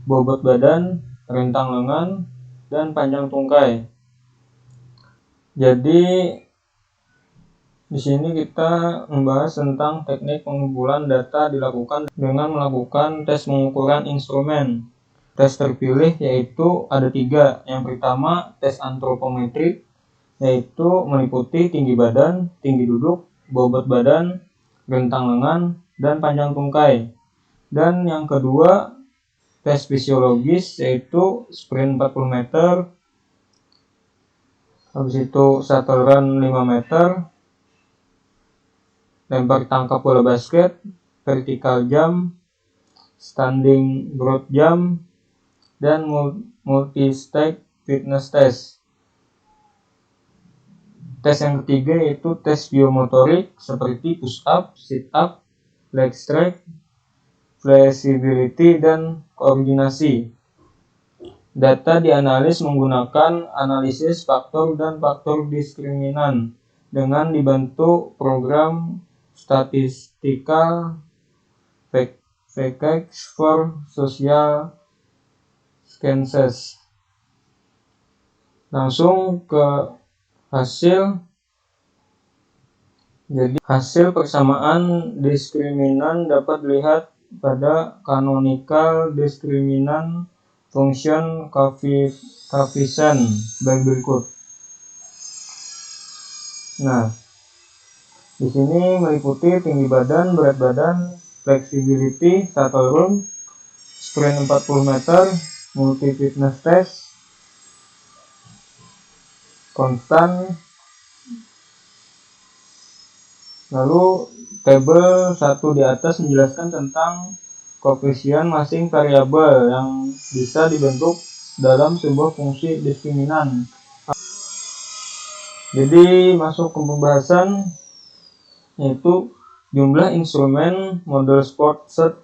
bobot badan, rentang lengan, dan panjang tungkai. Jadi di sini kita membahas tentang teknik pengumpulan data dilakukan dengan melakukan tes pengukuran instrumen. Tes terpilih yaitu ada 3. Yang pertama, tes antropometrik, yaitu meliputi tinggi badan, tinggi duduk, bobot badan, rentang lengan, dan panjang tungkai. Dan yang kedua, tes fisiologis, yaitu sprint 40 meter, habis itu shuttle run 5 meter, lempar tangkap bola basket, vertical jump, standing broad jump, dan multi-stage fitness test. Tes yang ketiga yaitu tes biomotorik seperti push up, sit up, leg strength, flexibility, dan koordinasi. Data dianalisis menggunakan analisis faktor dan faktor diskriminan dengan dibantu program Statistical Facts for Social Sciences. Langsung ke hasil. Jadi hasil persamaan diskriminan dapat dilihat pada canonical discriminant function coefficient berikut. Nah, di sini meliputi tinggi badan, berat badan, flexibility shuttle run, sprint 40 meter, multi fitness test, konstan. Lalu tabel 1 di atas menjelaskan tentang koefisien masing variabel yang bisa dibentuk dalam sebuah fungsi diskriminan. Jadi masuk ke pembahasan, yaitu jumlah instrumen model sport set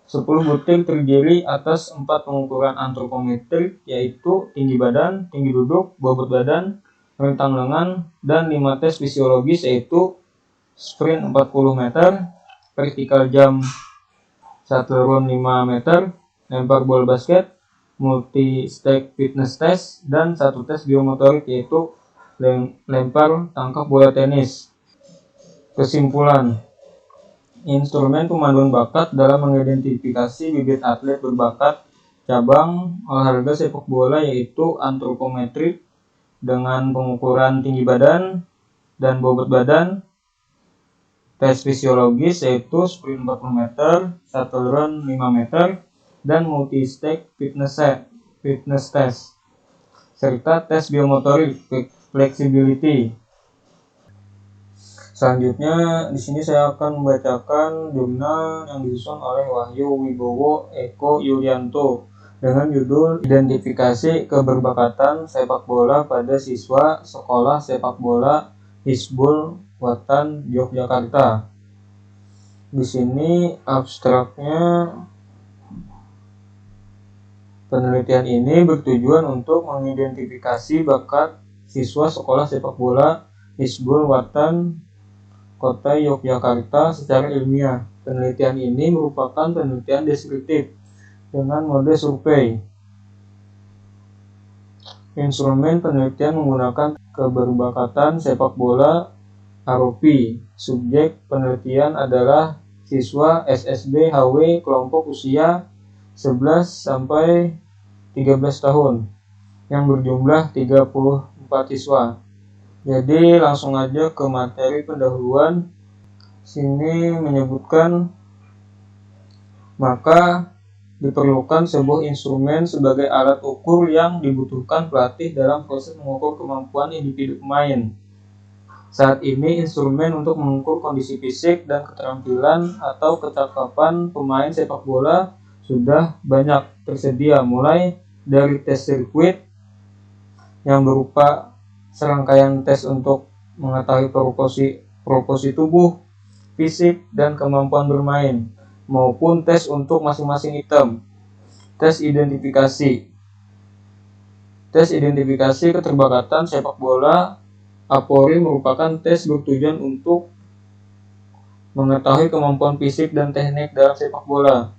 10 butir terdiri atas 4 pengukuran antropometrik, yaitu tinggi badan, tinggi duduk, bobot badan, rentang lengan, dan 5 tes fisiologis, yaitu sprint 40 meter, vertical jump shuttle run 5 meter, lempar bola basket, multi stack fitness test, dan 1 tes biomotorik, yaitu lempar tangkap bola tenis. Kesimpulan, instrumen pemanduan bakat dalam mengidentifikasi bibit atlet berbakat cabang olahraga sepak bola yaitu antropometrik dengan pengukuran tinggi badan dan bobot badan, tes fisiologis yaitu sprint 40 meter, shuttle run 5 meter, dan multi-stack fitness test, serta tes biomotorik flexibility. Selanjutnya di sini saya akan membacakan jurnal yang disusun oleh Wahyu Wibowo Eko Yulianto dengan judul Identifikasi Keberbakatan Sepak Bola pada Siswa Sekolah Sepak Bola Hizbul Wathan Yogyakarta. Di sini abstraknya, penelitian ini bertujuan untuk mengidentifikasi bakat siswa sekolah sepak bola Hizbul Wathan Kota Yogyakarta secara ilmiah. Penelitian ini merupakan penelitian deskriptif dengan mode survei. Instrumen penelitian menggunakan keberbakatan sepak bola ROP. Subjek penelitian adalah siswa SSB HW kelompok usia 11 sampai 13 tahun yang berjumlah 34 siswa. Jadi langsung aja ke materi pendahuluan. Sini menyebutkan maka diperlukan sebuah instrumen sebagai alat ukur yang dibutuhkan pelatih dalam proses mengukur kemampuan individu pemain. Saat ini instrumen untuk mengukur kondisi fisik dan keterampilan atau kecakapan pemain sepak bola sudah banyak tersedia, mulai dari tes sirkuit yang berupa serangkaian tes untuk mengetahui proporsi tubuh, fisik, dan kemampuan bermain, maupun tes untuk masing-masing item. Tes identifikasi keterbakatan sepak bola APORI merupakan tes bertujuan untuk mengetahui kemampuan fisik dan teknik dalam sepak bola.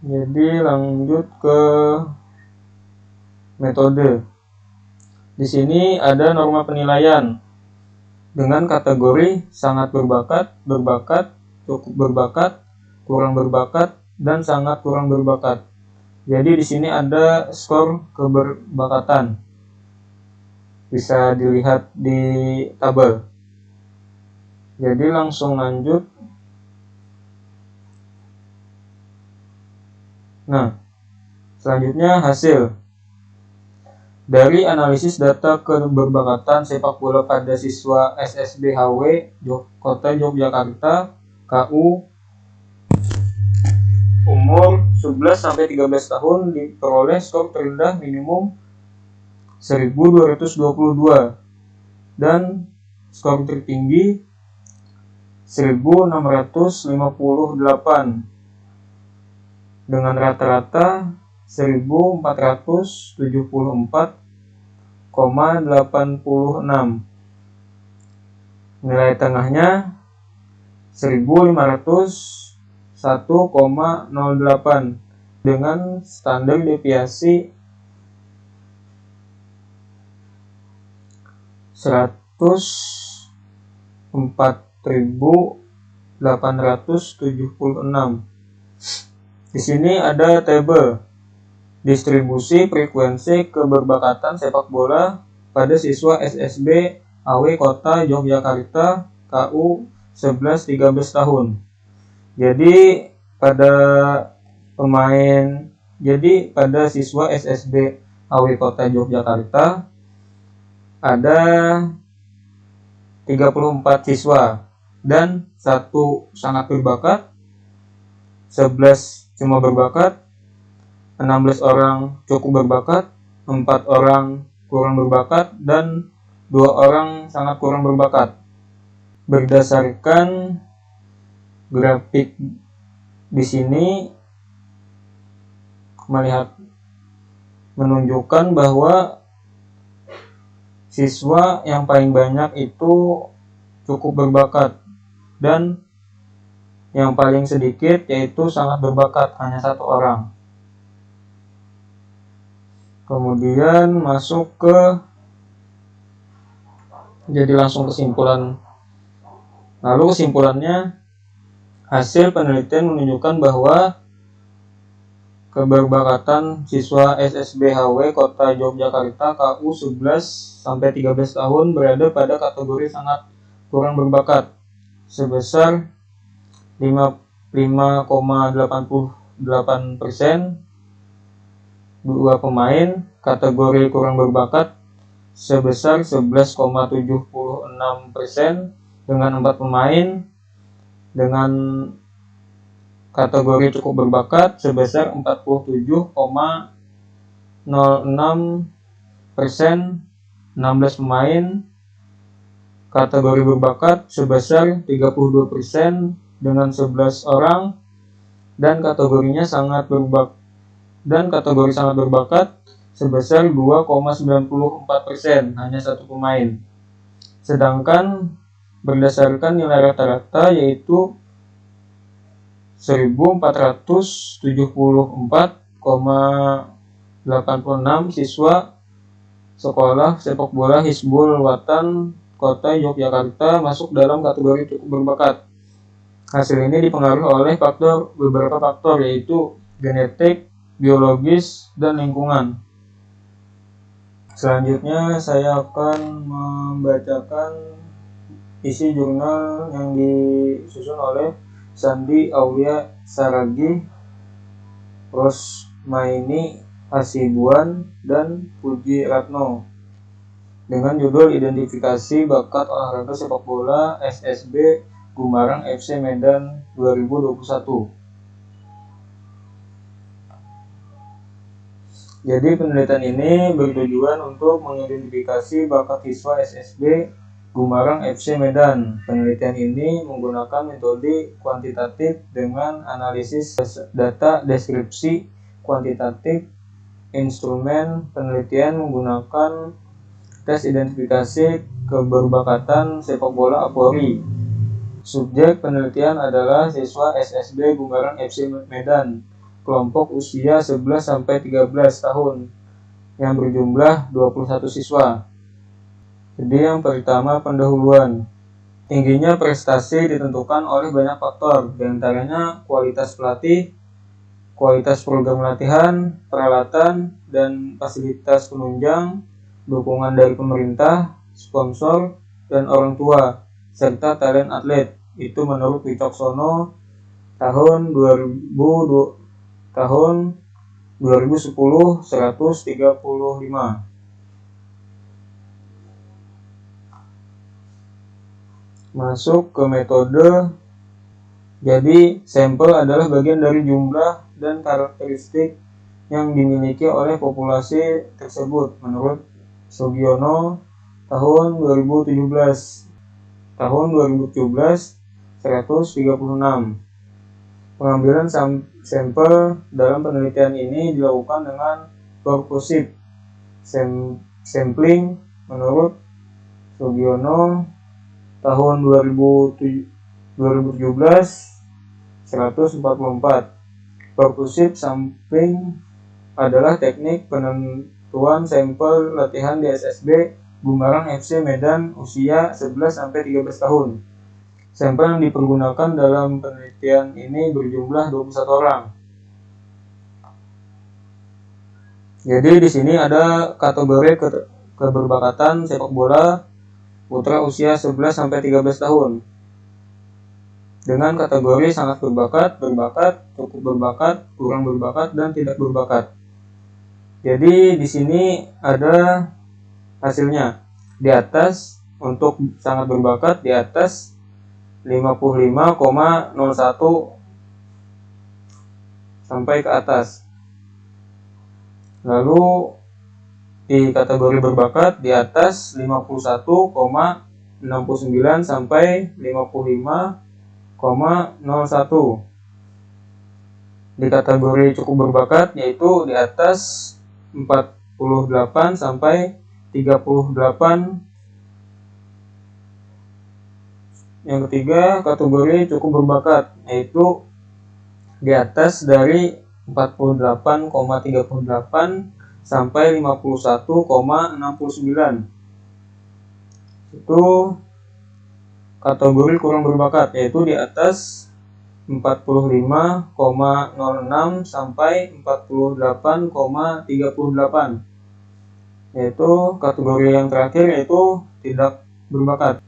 Jadi lanjut ke metode. Di sini ada norma penilaian dengan kategori sangat berbakat, cukup berbakat, kurang berbakat, dan sangat kurang berbakat. Jadi di sini ada skor keberbakatan. Bisa dilihat di tabel. Jadi langsung lanjut. Nah, selanjutnya hasil. Dari analisis data keberbakatan sepak bola pada siswa SSB HW Kota Yogyakarta KU umur 11-13 tahun diperoleh skor terendah minimum 1222 dan skor tertinggi 1658 dengan rata-rata 1474,86. Nilai tengahnya 1501,08 dengan standar deviasi 104.876. Di sini ada tabel distribusi frekuensi keberbakatan sepak bola pada siswa SSB AW Kota Yogyakarta KU 11-13 tahun. Jadi pada siswa SSB HW Kota Yogyakarta ada 34 siswa dan 1 sangat berbakat, 11 cuma berbakat, 16 orang cukup berbakat, 4 orang kurang berbakat, dan 2 orang sangat kurang berbakat. Berdasarkan grafik di sini menunjukkan bahwa siswa yang paling banyak itu cukup berbakat dan yang paling sedikit yaitu sangat berbakat, hanya 1 orang. Kemudian jadi langsung kesimpulan. Lalu kesimpulannya, hasil penelitian menunjukkan bahwa keberbakatan siswa SSBHW Kota Yogyakarta KU 11-13 tahun berada pada kategori sangat kurang berbakat sebesar 5,88%, 2 pemain kategori kurang berbakat sebesar 11,76%, dengan 4 pemain dengan kategori cukup berbakat sebesar 47,06%, 16 pemain kategori berbakat sebesar 32% dengan 11 orang, dan kategori sangat berbakat sebesar 2,94%, hanya 1 pemain. Sedangkan berdasarkan nilai rata-rata yaitu 1474,86 siswa sekolah sepak bola Hizbul Wathan Kota Yogyakarta masuk dalam kategori cukup berbakat. Hasil ini dipengaruhi oleh beberapa faktor yaitu genetik, biologis, dan lingkungan. Selanjutnya saya akan membacakan isi jurnal yang disusun oleh Sandi Aulia Saragih, Rosmaini Hasibuan, dan Puji Ratno dengan judul Identifikasi Bakat Olahraga Sepak Bola SSB Gumarang FC Medan 2021. Jadi penelitian ini bertujuan untuk mengidentifikasi bakat siswa SSB Gumarang FC Medan. Penelitian ini menggunakan metode kuantitatif dengan analisis data deskripsi kuantitatif. Instrumen penelitian menggunakan tes identifikasi keberbakatan sepak bola APORI. Subjek penelitian adalah siswa SSB Gumarang FC Medan, kelompok usia 11-13 tahun, yang berjumlah 21 siswa. Jadi yang pertama, pendahuluan. Tingginya prestasi ditentukan oleh banyak faktor, diantaranya kualitas pelatih, kualitas program latihan, peralatan, dan fasilitas penunjang, dukungan dari pemerintah, sponsor, dan orang tua, serta talent atlet. Itu menurut Wicaksono tahun 2010 135. Masuk ke metode. Jadi sampel adalah bagian dari jumlah dan karakteristik yang dimiliki oleh populasi tersebut menurut Sugiono tahun 2017. Tahun 2017 136. Pengambilan sampel dalam penelitian ini dilakukan dengan purposive sampling menurut Sugiono tahun 2017 144. Purposive sampling adalah teknik penentuan sampel latihan di SSB Gumarang FC Medan usia 11-13 tahun. Sampel yang dipergunakan dalam penelitian ini berjumlah 21 orang. Jadi di sini ada kategori keberbakatan sepak bola putra usia 11-13 tahun. dengan kategori sangat berbakat, berbakat, cukup berbakat, kurang berbakat, dan tidak berbakat. Jadi di sini ada hasilnya. Di atas untuk sangat berbakat di atas 55,01 sampai ke atas. Lalu di kategori berbakat di atas 51,69 sampai 55,01. Di kategori cukup berbakat yaitu di atas 48 sampai 38. Yang ketiga, kategori cukup berbakat yaitu di atas dari 48,38 sampai 51,69. Itu kategori kurang berbakat yaitu di atas 45,06 sampai 48,38. Yaitu kategori yang terakhir yaitu tidak berbakat.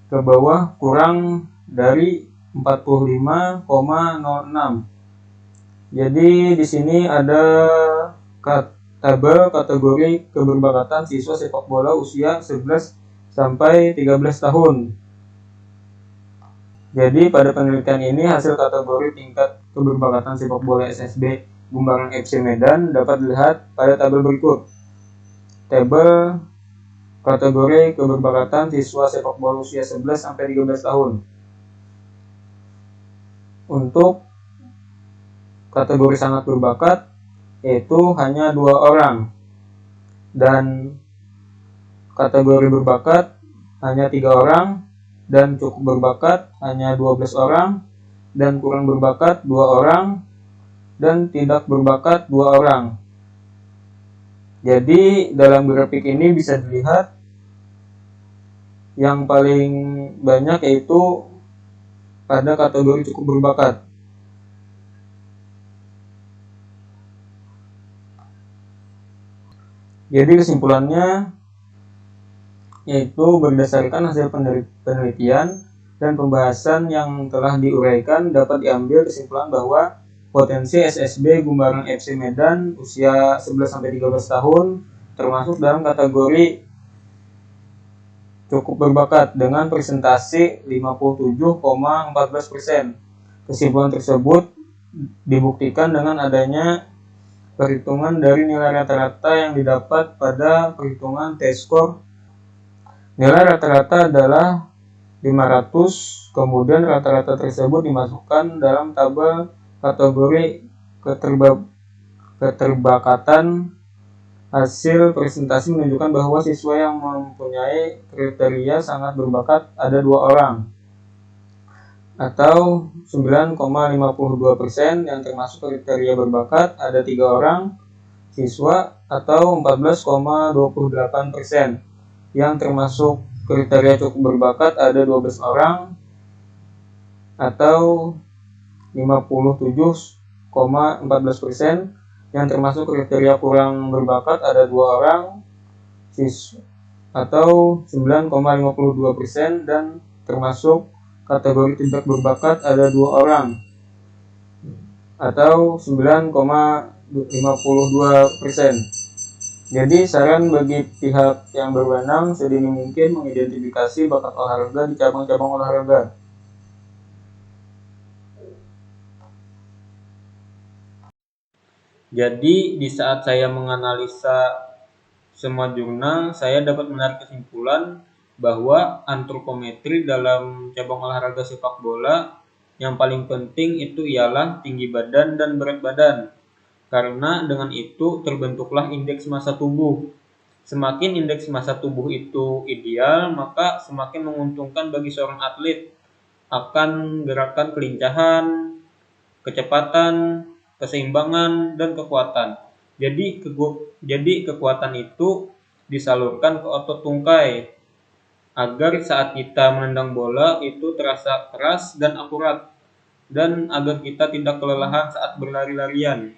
Ke bawah kurang dari 45,06. Jadi di sini ada tabel kategori keberbakatan siswa sepak bola usia 11 sampai 13 tahun. Jadi pada penelitian ini hasil kategori tingkat keberbakatan sepak bola SSB Gumbaran FC Medan dapat dilihat pada tabel berikut. Tabel kategori keberbakatan siswa sepak bola usia 11 sampai 13 tahun. Untuk kategori sangat berbakat yaitu hanya 2 orang, dan kategori berbakat hanya 3 orang, dan cukup berbakat hanya 12 orang, dan kurang berbakat 2 orang, dan tidak berbakat 2 orang. Jadi dalam grafik ini bisa dilihat yang paling banyak yaitu pada kategori cukup berbakat. Jadi kesimpulannya yaitu berdasarkan hasil penelitian dan pembahasan yang telah diuraikan dapat diambil kesimpulan bahwa potensi SSB Gumbaran FC Medan usia 11-13 tahun termasuk dalam kategori cukup berbakat dengan presentasi 57,14%. Kesimpulan tersebut dibuktikan dengan adanya perhitungan dari nilai rata-rata yang didapat pada perhitungan T-score. Nilai rata-rata adalah 500, kemudian rata-rata tersebut dimasukkan dalam tabel kategori keterbakatan. Hasil presentasi menunjukkan bahwa siswa yang mempunyai kriteria sangat berbakat ada 2 orang, atau 9,52%, yang termasuk kriteria berbakat ada 3 orang siswa, atau 14,28%, yang termasuk kriteria cukup berbakat ada 12 orang, atau 57,14%, yang termasuk kriteria kurang berbakat ada 2 orang siswa, atau 9,52%, dan termasuk kategori tidak berbakat ada 2 orang, atau 9,52%. Jadi saran bagi pihak yang berwenang sedini mungkin mengidentifikasi bakat olahraga di cabang-cabang olahraga. Jadi di saat saya menganalisa semua jurnal, saya dapat menarik kesimpulan bahwa antropometri dalam cabang olahraga sepak bola yang paling penting itu ialah tinggi badan dan berat badan. Karena dengan itu terbentuklah indeks massa tubuh. Semakin indeks massa tubuh itu ideal, maka semakin menguntungkan bagi seorang atlet akan gerakan kelincahan, kecepatan, keseimbangan, dan kekuatan. Jadi kekuatan itu disalurkan ke otot tungkai agar saat kita menendang bola itu terasa keras dan akurat, dan agar kita tidak kelelahan saat berlari-larian.